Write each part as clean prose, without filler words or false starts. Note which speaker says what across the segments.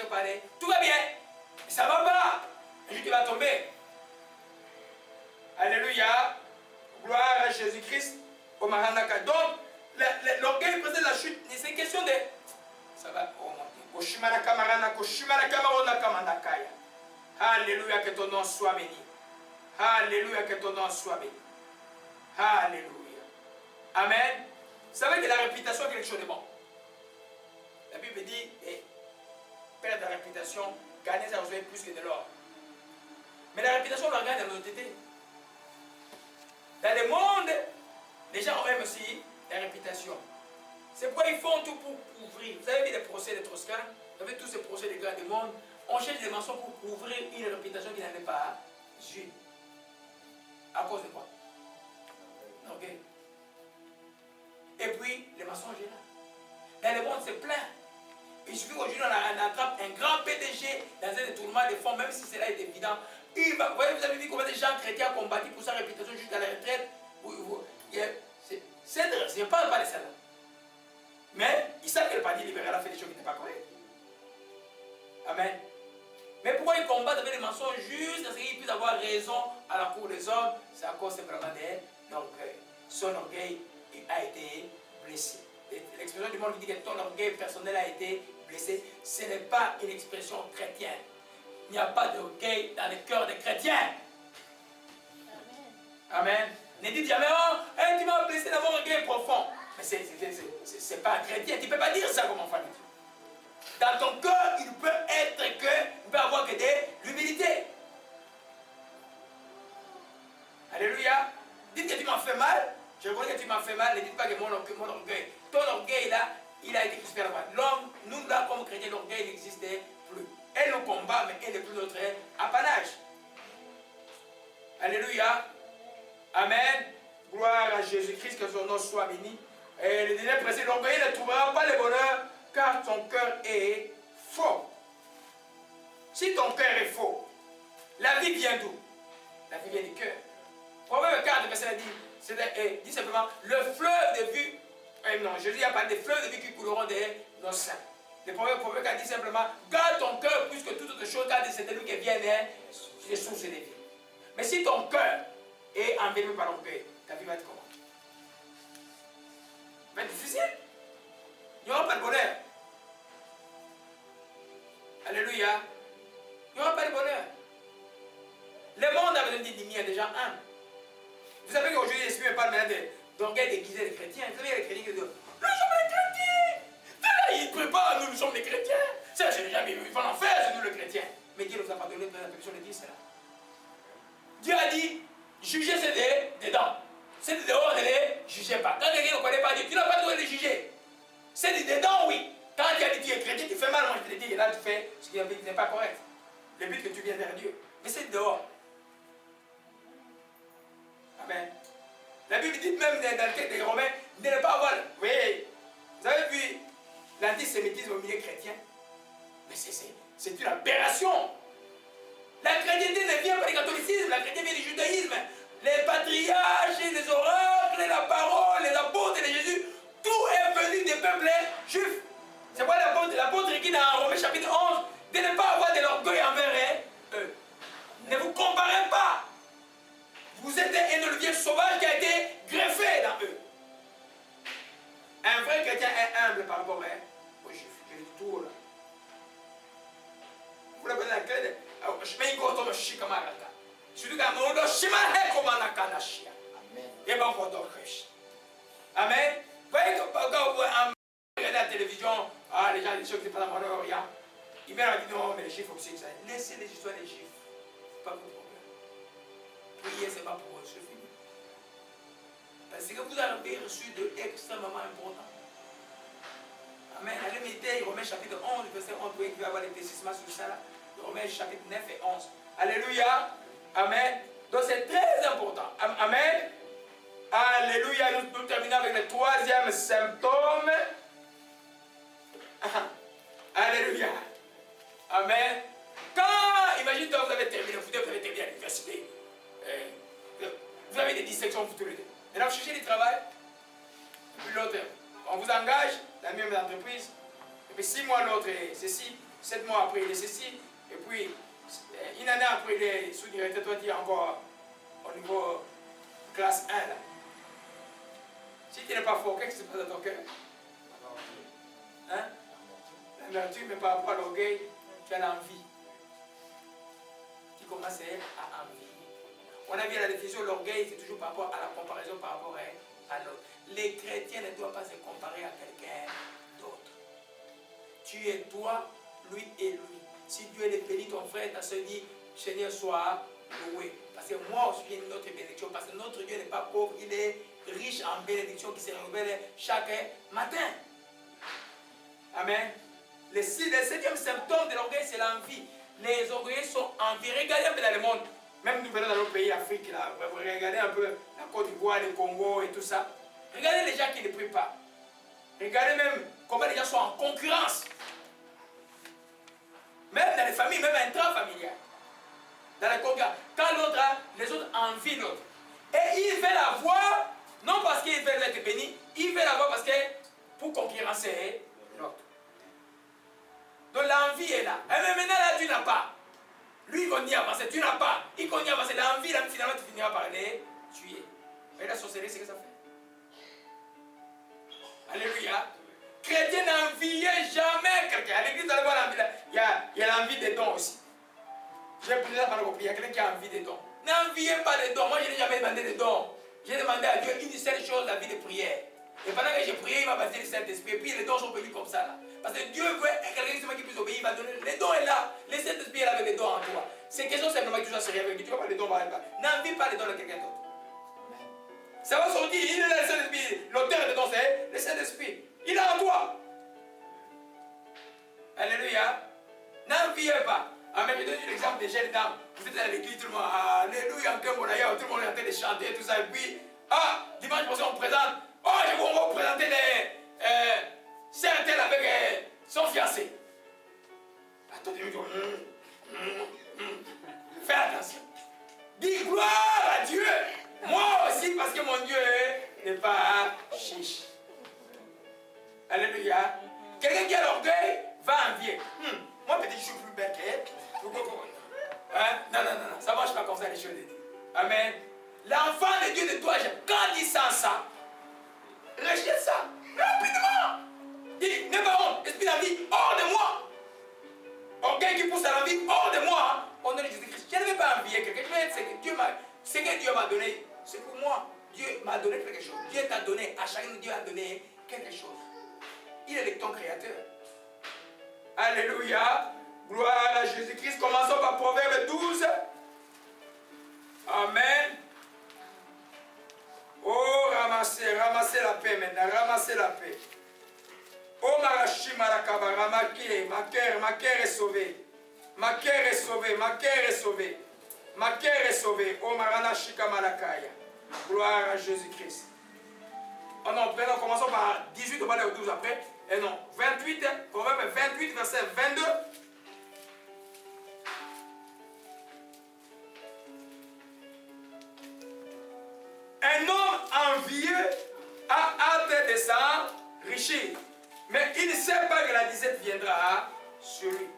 Speaker 1: parlé, tout va bien. Mais ça ne va pas. Un jour, tu vas tomber. Alléluia. Gloire à Jésus-Christ. Au Maranaka. Donc, l'orgueil présente la chute. C'est une question de... Ça va. Oh mon Dieu. Alléluia, que ton nom soit béni. Alléluia, que ton nom soit béni. Alléluia. Amen. Vous savez que la réputation est quelque chose de bon. La Bible dit, perdre la réputation, gagner ça reçoit plus que de l'or. Mais la réputation, on la gagne dans l'honnêteté. Dans le monde, les gens ont même aussi la réputation. C'est pourquoi ils font tout pour couvrir. Vous avez vu les procès de Troscan, vous avez tous ces procès des grands du monde. On cherche des mensonges pour couvrir une réputation qui n'en est pas une. À cause de quoi? L'orgueil. Et puis, les mensonges là. Dans le monde, c'est plein. Il suffit qu'aujourd'hui, on attrape un grand PDG dans un détournement de fonds, même si cela est évident. Vous avez vu combien de gens chrétiens ont combattu pour sa réputation jusqu'à la retraite. Je ne parle pas de cela. Mais ils savent que le parti libéral a fait des choses qui n'étaient pas correctes. Amen. Mais pourquoi ils combattent avec des mensonges juste parce qu'ils puissent avoir raison à la cour des hommes? C'est à cause simplement de l'orgueil. Son orgueil a été blessé. L'expression du monde qui dit que ton orgueil personnel a été blessé, ce n'est pas une expression chrétienne. Il n'y a pas d'orgueil dans le cœur des chrétiens. Amen. Ne dites jamais, oh, tu m'as blessé dans mon orgueil profond. Mais c'est pas un chrétien. Tu ne peux pas dire ça comme enfant de Dieu. Dans ton cœur, il peut être que, il peut avoir que de l'humilité. Alléluia. Dites que tu m'as fait mal. Je reconnais que tu m'as fait mal. Ne dites pas que mon orgueil. Ton orgueil là, il a été crucifié là-bas. L'homme, nous là comme chrétiens, l'orgueil n'existait plus. Elle nous combat, mais elle n'est plus notre apanage. Alléluia. Amen. Gloire à Jésus-Christ, que son nom soit béni. Et le dernier précédent, l'orgueil ne trouvera pas le bonheur, car ton cœur est faux. Si ton cœur est faux, la vie vient d'où? La vie vient du cœur. Proverbe 4, verset 10, dit simplement, le fleuve de vie, non, Jésus a parlé des fleuves de vie qui couleront de nos seins. Le Proverbe 4 dit simplement, garde ton cœur plus que toute autre chose, car c'est de lui qui viennent les sources de vie. Mais si ton cœur est envahi par l'orgueil, ta vie va être comment? Ça va être difficile. Il n'y aura pas de bonheur. Alléluia. Il n'y aura pas de bonheur. Le monde a besoin d'une lumière déjà humble. Vous savez qu'aujourd'hui, l'esprit me parle maintenant d'orgueil déguisé des chrétiens. Vous savez, les chrétiens qui disent, nous sommes les chrétiens. Ils ne préparent, nous sommes les chrétiens. Ça, je n'ai jamais vu. Ils vont en faire, c'est nous les chrétiens. Mais Dieu nous a pas donné la permission de dire cela. Dieu a dit, jugez c'est dedans. C'est dehors, ne les jugez pas. Quand quelqu'un ne connaît pas Dieu, tu n'as pas le droit de les juger. C'est dedans, oui. Quand tu as dit tu es chrétien, tu fais mal, moi je te dis, et là tu fais ce qui n'est pas correct. Le but que tu viens vers Dieu. Mais c'est dehors. Amen. La Bible dit même dans le texte des Romains, de ne pas avoir... Oui, vous avez vu l'antisémitisme au milieu chrétien? Mais c'est une aberration. La chrétienté ne vient pas du catholicisme, la chrétienté vient du judaïsme. Les patriarches, les oracles, la parole, les apôtres de Jésus, tout est venu des peuples juifs. C'est pourquoi l'apôtre qui dans Romains chapitre 11, de ne pas avoir de l'orgueil envers eux. Ne vous comparez pas. Vous êtes un élevier sauvage qui a été greffé dans eux. Un vrai chrétien est humble par rapport aux juifs. Je dis tout là. Vous l'avez la clé. Surtout quand on doit chimaner comme on a canachia. Et ben on doit crèche. Amen. Vous voyez quand vous regardez la télévision, les gens disent que c'est pas dans mon orient. Ils viennent dire non, mais les juifs aussi, ça. Laissez les histoires des juifs. Pas votre problème. Priez, c'est pas pour eux, c'est fini. Parce que vous avez reçu de extrêmement important. Amen. Allez méditer, Romains chapitre 11, verset 11, vous pouvez avoir l'éclaircissement sur ça là. Romains chapitre 9 et 11. Alléluia. Amen. Donc c'est très important. Amen. Alléluia. Nous terminons avec le troisième symptôme. Alléluia. Amen. Quand, imagine-toi, vous avez terminé, vous avez terminé à l'université. Vous avez des distinctions pour tous les deux. Maintenant, vous cherchez du travail. Et puis l'autre, on vous engage dans la même entreprise. Et puis 6 mois, l'autre, ceci. 7 mois après, il est ceci. Et puis, une année après, il est sous-directeur. Toi, tu es encore au niveau classe 1. Là. Si tu n'es pas fort, qu'est-ce qui se passe dans ton cœur? Hein? L'amertume, mais par rapport à l'orgueil, tu as l'envie. Tu commences à envie. On a vu la définition, l'orgueil, c'est toujours par rapport à la comparaison par rapport à l'autre. Les chrétiens ne doivent pas se comparer à quelqu'un d'autre. Tu es toi, lui et lui. Si Dieu est béni, ton frère, ta soeur dit, Seigneur, sois loué. Parce que moi aussi, j'ai notre bénédiction. Parce que notre Dieu n'est pas pauvre, il est riche en bénédiction qui se renouvelle chaque matin. Amen. Le 7e symptôme de l'orgueil, c'est l'envie. Les orgueilleux sont enviés. Regardez un peu dans le monde. Même nous venons dans nos pays Afrique, là. Vous regardez un peu la Côte d'Ivoire, le Congo et tout ça. Regardez les gens qui ne prient pas. Regardez même comment les gens sont en concurrence. Même dans les familles, même intrafamiliales. Dans les concurrences. Quand l'autre a, les autres envient l'autre. Et ils veulent avoir, non parce qu'ils veulent être bénis, ils veulent avoir parce que pour concurrencer l'autre. Donc l'envie est là. Et même maintenant là, tu n'as pas. Lui, il continue à avancer, tu n'as pas. Il continue à avancer. L'envie, là, finalement, tu finiras par les tuer. Et la sorcellerie, c'est ce que ça fait. Alléluia. Chrétien, n'enviez jamais quelqu'un. À l'église, vous allez voir l'envie. Il y a l'envie des dons aussi. J'ai pris ça par le il y a quelqu'un qui a envie des dons. N'enviez pas des dons. Moi, je n'ai jamais demandé des dons. J'ai demandé à Dieu une seule chose, la vie de prière. Et pendant que j'ai prié, il m'a baptisé le Saint-Esprit. Et puis les dons sont venus comme ça. Là. Parce que Dieu veut quelqu'un qui puisse obéir, il va donner. Les dons est là. Le Saint-Esprit est là avec les dons en toi. C'est question simplement que tu sois sérieux avec Dieu. Tu ne vas pas les dons, n'envie pas les dons de quelqu'un d'autre. Ça va sortir. Il est là, le Saint-Esprit. L'auteur des dons, c'est le Saint-Esprit. Il est en toi. Alléluia. N'enviez pas. Amen. Je donne l'exemple des jeunes dames. Vous êtes à l'église, tout le monde. Alléluia. Tout le monde est en train de chanter, tout ça. Et puis, dimanche prochain, on présente. Oh, je vais vous présenter les certaines avec son fiancé. Attendez, fais attention. Dis gloire à Dieu. Moi aussi, parce que mon Dieu n'est pas chiche. Alléluia. Quelqu'un qui a l'orgueil va envier. Moi, peut-être que je suis plus bête qu'elle. Hein? Non, ça ne marche pas comme ça, les choses de Dieu. Amen. L'enfant de Dieu ne doit jamais. Quand il sent ça, rejette ça. Rapidement. Dis, n'aie pas honte. Esprit d'envie, hors de moi. Orgueil qui pousse à l'envie, hors de moi. Au nom de Jésus-Christ. Je ne vais pas envier quelqu'un. Ce que Dieu m'a donné, c'est pour moi. Dieu m'a donné quelque chose. Dieu t'a donné. À chacun de Dieu a donné quelque chose. Il est ton créateur. Alléluia. Gloire à Jésus-Christ. Commençons par Proverbe 12. Amen. Oh, ramassez la paix maintenant. Ramassez la paix. Oh, Marashi Marakaba, ma cœur est sauvé. Ma cœur est sauvé. Ma cœur est sauvé. Ma cœur est sauvé. Oh, Maranashika Malakaya. Gloire à Jésus-Christ. Oh non, maintenant commençons par 18, on va aller au 12 après. Et non, 28, Proverbe 28, verset 22. Un homme envieux a hâte de s'enrichir, mais il ne sait pas que la disette viendra sur lui.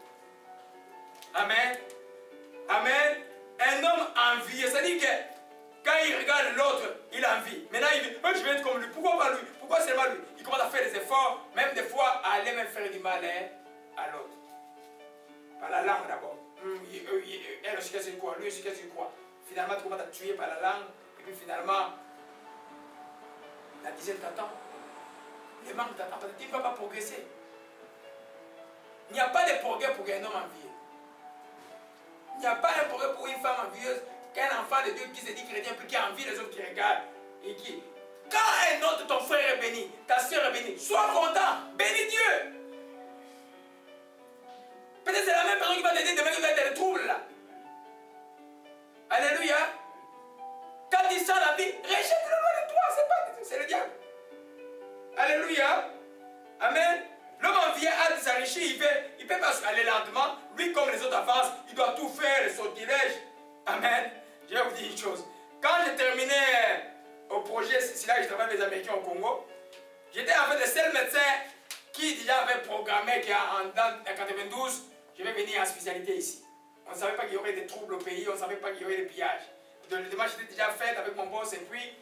Speaker 1: Amen. Amen. Un homme envieux, c'est-à-dire que quand il regarde l'autre, il envie. Maintenant, il dit, je vais être comme lui. Pourquoi pas lui? Pourquoi seulement lui? Il commence à faire des efforts, même des fois à aller même faire du mal à l'autre. Par la langue d'abord. Elle aussi, qu'est-ce qu'il croit? Lui aussi, qu'est-ce qu'il croit? Finalement, tu commences à tuer par la langue. Et puis finalement, la dizaine t'attend. Les manques t'attendent. Parce que tu ne vas pas progresser. Il n'y a pas de progrès pour un homme envieux. Il n'y a pas de progrès pour une femme envieuse qu'un enfant de Dieu qui se dit chrétien puis qui envie les autres qui regardent. Et qui, quand un autre, ton frère est béni, ta soeur est bénie, sois content, bénis Dieu. Peut-être c'est la même personne qui va t'aider demain qui va être le trouble là. Alléluia. Quand il sent la vie, rejette-le loin de toi, c'est le diable. Alléluia. Amen. L'homme envieux a de s'enrichir, il peut pas aller lentement. Lui, comme les autres avancent, il doit tout faire, le sortilège. Amen. Je vais vous dire une chose. Quand j'ai terminé au projet, c'est là que je travaille avec les Américains au Congo, j'étais en fait le seul médecin Qui déjà avait programmé qu'en 92, je vais venir en spécialité ici. On ne savait pas qu'il y aurait des troubles au pays, on ne savait pas qu'il y aurait des pillages. Donc le démarche était déjà faite avec mon boss et puis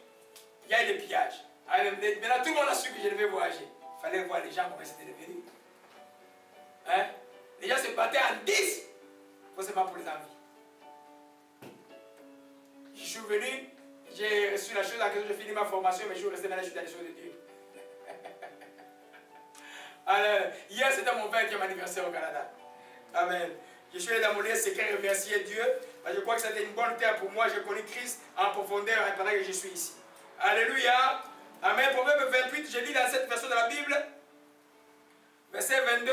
Speaker 1: il y a eu des pillages. Alors, maintenant tout le monde a su que je devais voyager. Il fallait voir les gens comment c'était devenu. Hein? Les gens se battaient en 10, forcément pour les envies. Je suis venu, j'ai reçu la chose à laquelle j'ai fini ma formation, mais je suis resté maintenant, je suis dans les choses de Dieu. Alors, hier c'était mon 20e anniversaire au Canada. Amen. Je suis allé dans mon lieu secret remercier Dieu. Parce que je crois que c'était une bonne terre pour moi. J'ai connu Christ en profondeur pendant que je suis ici. Alléluia. Amen. Proverbe 28, je lis dans cette version de la Bible. Verset 22.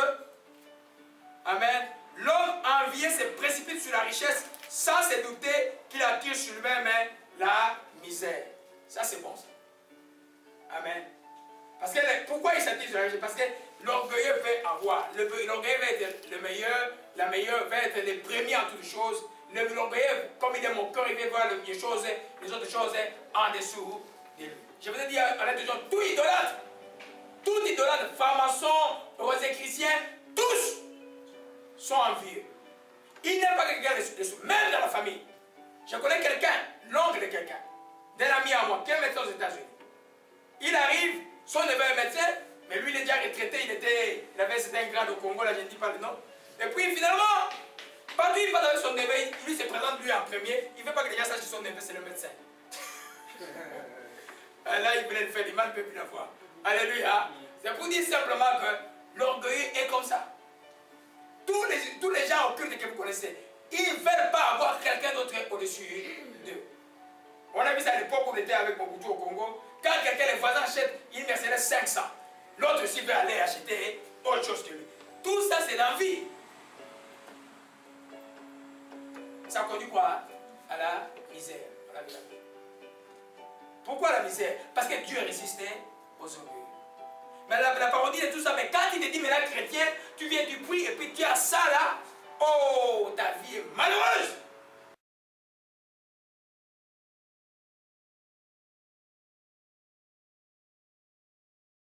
Speaker 1: Amen. L'homme envié se précipite sur la richesse sans se douter qu'il attire sur lui-même la misère. Ça c'est bon ça. Amen. Parce que pourquoi il s'attire sur la richesse? Parce que l'orgueilleux veut avoir. L'orgueilleux veut être le meilleur, la meilleure, veut être le premier en toutes choses. L'orgueilleux, comme il est mon cœur, il veut voir les autres choses en dessous de lui. Je vous ai dit à l'introduction, tout idolâtre, franc-maçon, rosé chrétien, tous sont envieux. Il n'est pas quelqu'un de sous, même dans la famille. Je connais quelqu'un, l'oncle de quelqu'un, d'un ami à moi, qui est médecin aux États-Unis. Il arrive, son neveu est médecin, mais lui il est déjà retraité, il avait un grade au Congo, là je ne dis pas le nom. Et puis finalement, partout il passe avec son neveu, lui se présente lui en premier, il ne veut pas que les gens sachent que son neveu c'est le médecin. Là il voulait le faire du mal, il ne peut plus la voir. Alléluia. C'est pour dire simplement que l'orgueil est comme ça. Tous les gens occultes que vous connaissez, ils ne veulent pas avoir quelqu'un d'autre au-dessus d'eux. On a vu ça à l'époque où on était avec Mobutu au Congo. Quand quelqu'un, les voisins achètent une Mercedes 500, l'autre aussi veut aller acheter autre chose que lui. Tout ça, c'est l'envie. Ça conduit quoi? À la misère. Pourquoi la misère? Parce que Dieu résistait aux orgueilleux. Mais la parodie de tout ça, mais quand il te dit, mais là, chrétien, tu viens du prix et puis tu as ça là, oh, ta vie est malheureuse.